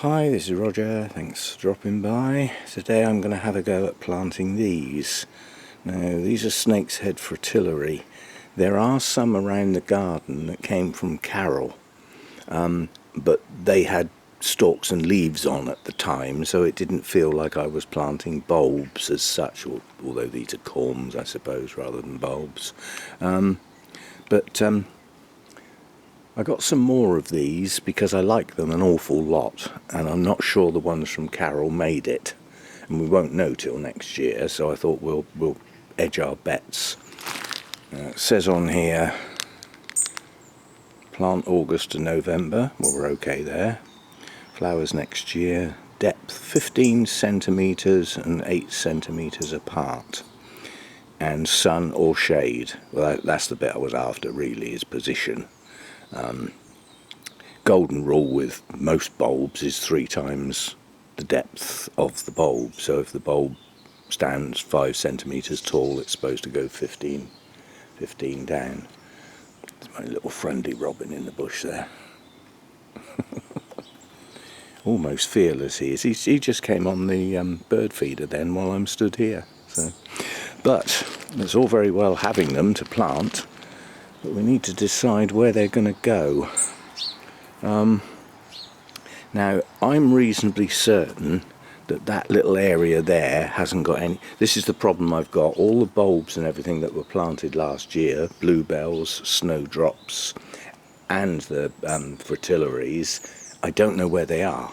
Hi, this is Roger, thanks for dropping by. Today I'm going to have a go at planting these. Now these are snake's head fritillary. There are some around the garden that came from Carole, but they had stalks and leaves on at the time, so it didn't feel like I was planting bulbs as such, although these are corms I suppose rather than bulbs. But I got some more of these because I like them an awful lot, and I'm not sure the ones from Carole made it, and we won't know till next year, so I thought we'll edge our bets. It says on here plant August to November. Well, we're okay there. Flowers next year. Depth 15 centimetres and 8 centimetres apart, and sun or shade. Well, that's the bit I was after really, is position. Golden rule with most bulbs is 3 times the depth of the bulb, so if the bulb stands 5 centimetres tall, it's supposed to go 15 down. There's my little friendly robin in the bush there. Almost fearless he is. He just came on the bird feeder then while I'm stood here. So, but it's all very well having them to plant, but we need to decide where they're going to go. Now I'm reasonably certain that that little area there hasn't got any. This is the problem I've got. All the bulbs and everything that were planted last year, bluebells, snowdrops, and the fritillaries, I don't know where they are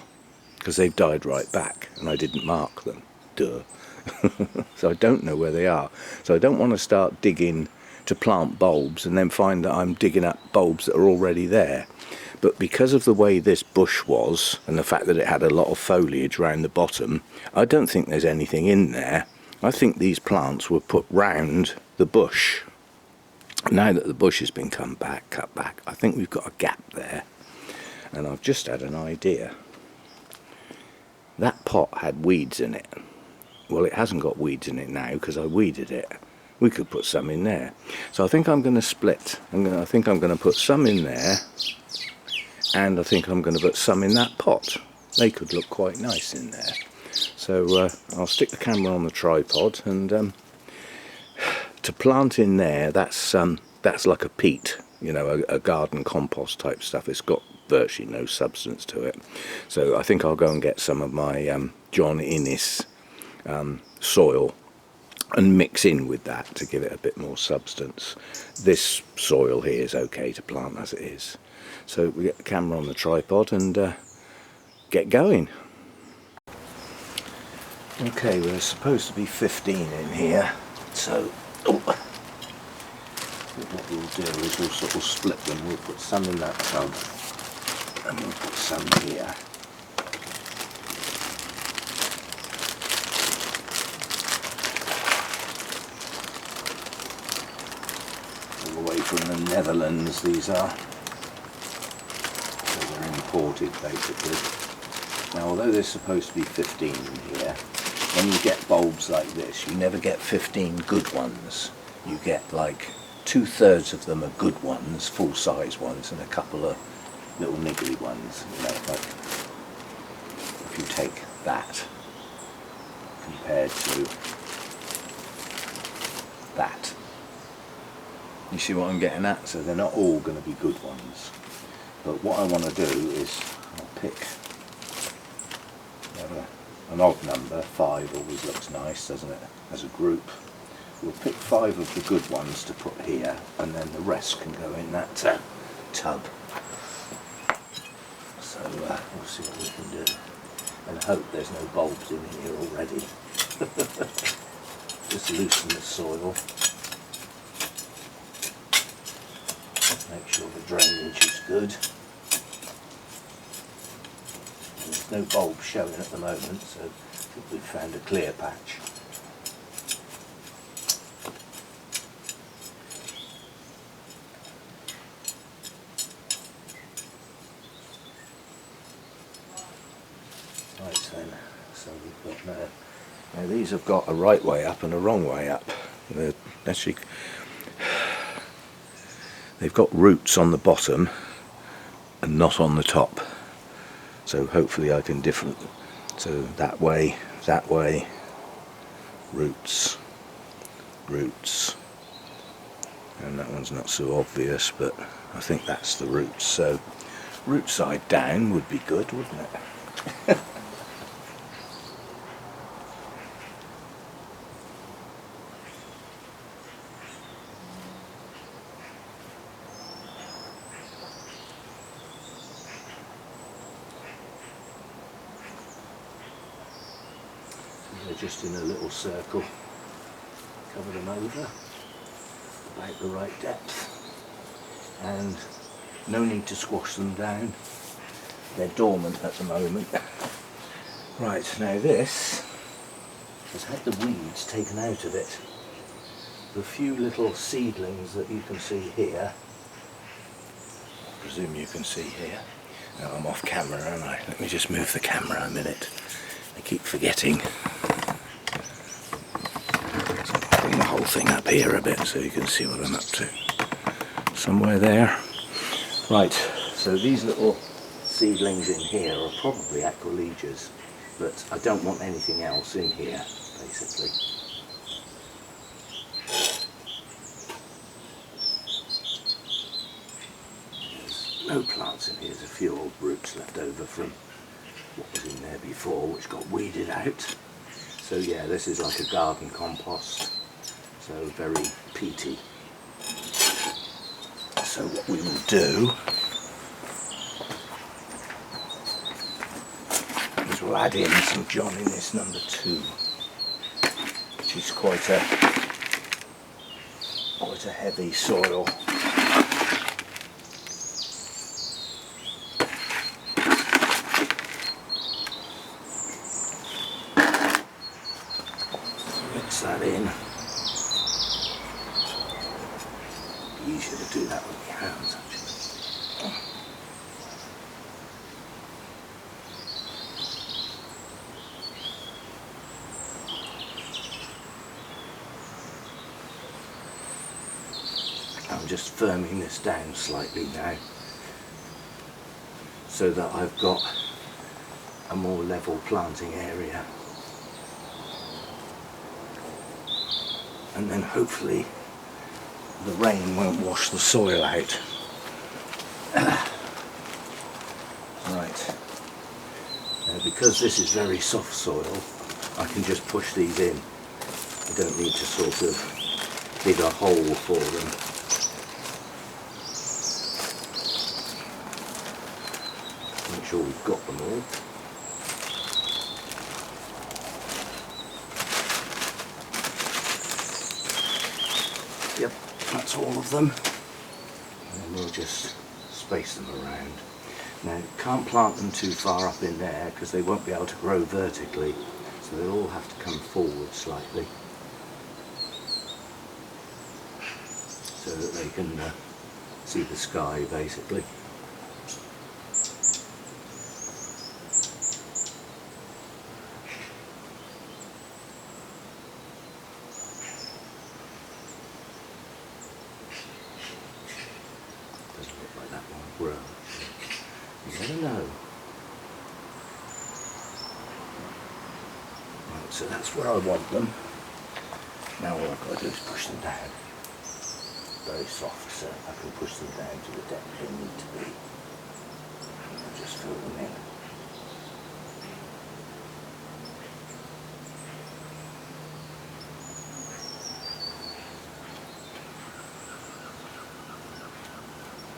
because they've died right back and I didn't mark them. Duh. So I don't know where they are. So I don't want to start digging to plant bulbs and then find that I'm digging up bulbs that are already there. But because of the way this bush was and the fact that it had a lot of foliage round the bottom, I don't think there's anything in there. I think these plants were put round the bush. Now that the bush has been cut back, I think we've got a gap there. And I've just had an idea. That pot had weeds in it. Well, it hasn't got weeds in it now because I weeded it. We could put some in there. So I think I'm going to split. I think I'm going to put some in there, and I think I'm going to put some in that pot. They could look quite nice in there. So I'll stick the camera on the tripod, and to plant in there, that's like a peat, you know, a garden compost type stuff. It's got virtually no substance to it. So I think I'll go and get some of my John Innes soil and mix in with that to give it a bit more substance. This soil here is okay to plant as it is. So we get the camera on the tripod and get going. Okay, we're supposed to be 15 in here, so what we'll do is we'll sort of split them. We'll put some in that tub and we'll put some here. All the way from the Netherlands these are. So they're imported basically. Now although there's supposed to be 15 in here, when you get bulbs like this, you never get 15 good ones. You get like 2/3 of them are good ones, full-size ones, and a couple of little niggly ones. You know, like if you take that compared to that, you see what I'm getting at? So they're not all going to be good ones. But what I want to do is I'll pick an odd number. 5 always looks nice, doesn't it, as a group. We'll pick 5 of the good ones to put here, and then the rest can go in that tub. So we'll see what we can do, and hope there's no bulbs in here already. Just loosen the soil, make sure the drainage is good. And there's no bulbs showing at the moment, so I think we've found a clear patch. Right then, so we've got now these have got a right way up and a wrong way up. They're actually, they've got roots on the bottom and not on the top. So hopefully I can different. So that way, roots, roots, and that one's not so obvious, but I think that's the roots. So root side down would be good, wouldn't it? They're just in a little circle. Cover them over about the right depth, and no need to squash them down. They're dormant at the moment. Right, now this has had the weeds taken out of it. The few little seedlings that you can see here, I presume you can see here. Now I'm off camera, aren't I? Let me just move the camera a minute. I keep forgetting. Bring the whole thing up here a bit so you can see what I'm up to. Somewhere there. Right, so these little seedlings in here are probably aquilejas, but I don't want anything else in here, basically. There's no plants in here. There's a few old roots left over from what was in there before, which got weeded out. So yeah, this is like a garden compost, so very peaty. So what we will do is we'll add in some John Innes number 2, which is quite a heavy soil. Mix that in. Easier to do that with your hands, actually. I'm just firming this down slightly now so that I've got a more level planting area, and then hopefully the rain won't wash the soil out. Right, now because this is very soft soil, I can just push these in. I don't need to sort of dig a hole for them. Make sure we've got them all. Yep, that's all of them. And then we'll just space them around. Now, can't plant them too far up in there because they won't be able to grow vertically, so they'll all have to come forward slightly so that they can see the sky, basically. Doesn't look like that one will grow. You never know. Right, so that's where I want them. Now all I've got to do is push them down. Very soft, so I can push them down to the depth they need to be. And I'll just fill them in.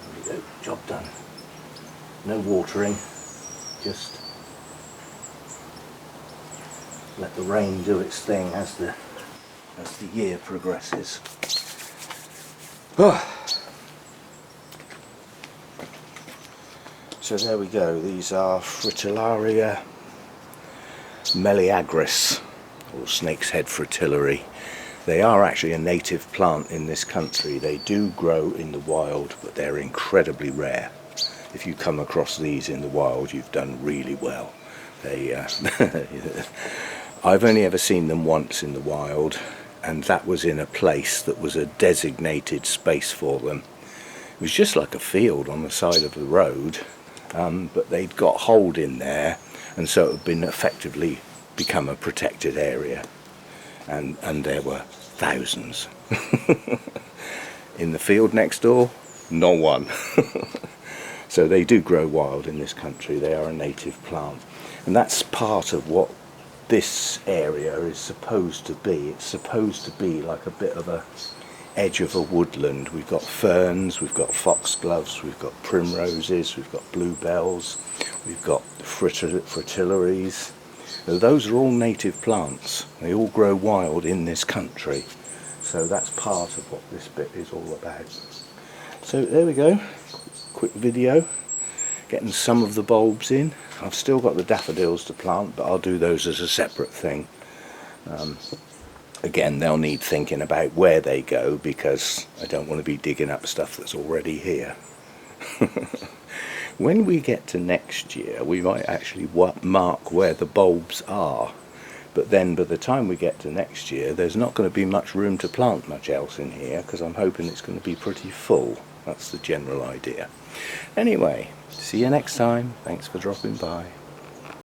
There we go, job done. No watering, just let the rain do its thing as the year progresses. So there we go, these are Fritillaria meleagris, or snake's head fritillary. They are actually a native plant in this country. They do grow in the wild, but they're incredibly rare. If you come across these in the wild, you've done really well. They, I've only ever seen them once in the wild, and that was in a place that was a designated space for them. It was just like a field on the side of the road, but they'd got hold in there, and so it had been effectively become a protected area, and there were thousands. In the field next door, not one. So they do grow wild in this country. They are a native plant, and that's part of what this area is supposed to be. It's supposed to be like a bit of a edge of a woodland. We've got ferns, we've got foxgloves, we've got primroses, we've got bluebells, we've got fritillaries. Now, those are all native plants. They all grow wild in this country. So that's part of what this bit is all about. So there we go, quick video, getting some of the bulbs in. I've still got the daffodils to plant, but I'll do those as a separate thing. Again, they'll need thinking about where they go, because I don't want to be digging up stuff that's already here. When we get to next year, we might actually mark where the bulbs are. But then by the time we get to next year, there's not going to be much room to plant much else in here, because I'm hoping it's going to be pretty full. That's the general idea. Anyway, see you next time. Thanks for dropping by.